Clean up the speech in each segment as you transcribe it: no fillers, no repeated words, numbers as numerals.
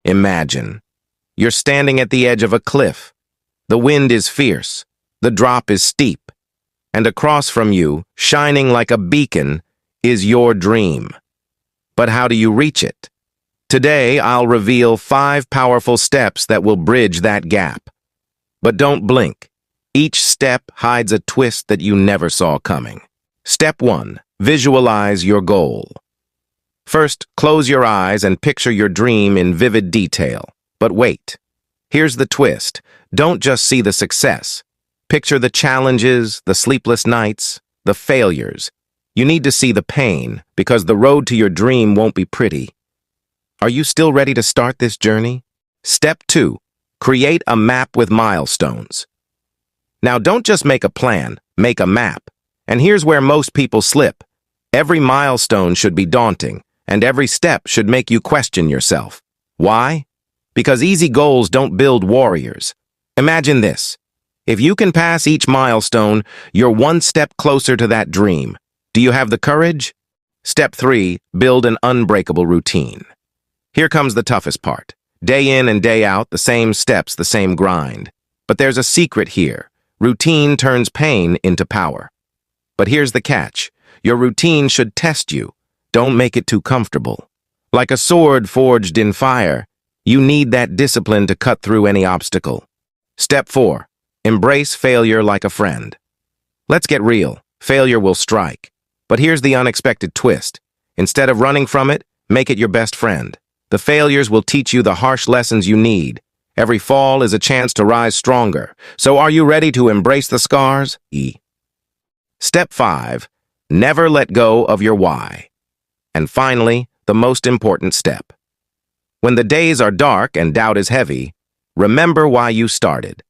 Imagine. You're standing at the edge of a cliff. The wind is fierce. The drop is steep. And across from you, shining like a beacon, is your dream. But how do you reach it? Today, I'll reveal 5 powerful steps that will bridge that gap. But don't blink. Each step hides a twist that you never saw coming. Step 1. Visualize your goal. First, close your eyes and picture your dream in vivid detail. But wait. Here's the twist. Don't just see the success. Picture the challenges, the sleepless nights, the failures. You need to see the pain, because the road to your dream won't be pretty. Are you still ready to start this journey? Step 2. Create a map with milestones. Now, don't just make a plan, make a map. And here's where most people slip. Every milestone should be daunting, and every step should make you question yourself. Why? Because easy goals don't build warriors. Imagine this. If you can pass each milestone, you're one step closer to that dream. Do you have the courage? Step 3. Build an unbreakable routine. Here comes the toughest part. Day in and day out, the same steps, the same grind. But there's a secret here. Routine turns pain into power. But here's the catch. Your routine should test you. Don't make it too comfortable. Like a sword forged in fire, you need that discipline to cut through any obstacle. Step 4. Embrace failure like a friend. Let's get real. Failure will strike. But here's the unexpected twist. Instead of running from it, make it your best friend. The failures will teach you the harsh lessons you need. Every fall is a chance to rise stronger. So are you ready to embrace the scars? Step 5. Never let go of your why. And finally, the most important step. When the days are dark and doubt is heavy, remember why you started.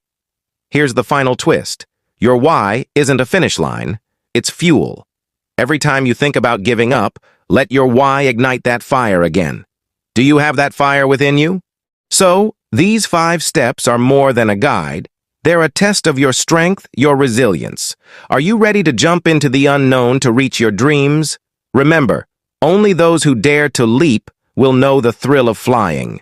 Here's the final twist. Your why isn't a finish line, it's fuel. Every time you think about giving up, let your why ignite that fire again. Do you have that fire within you? So, these 5 steps are more than a guide. They're a test of your strength, your resilience. Are you ready to jump into the unknown to reach your dreams? Remember, only those who dare to leap will know the thrill of flying.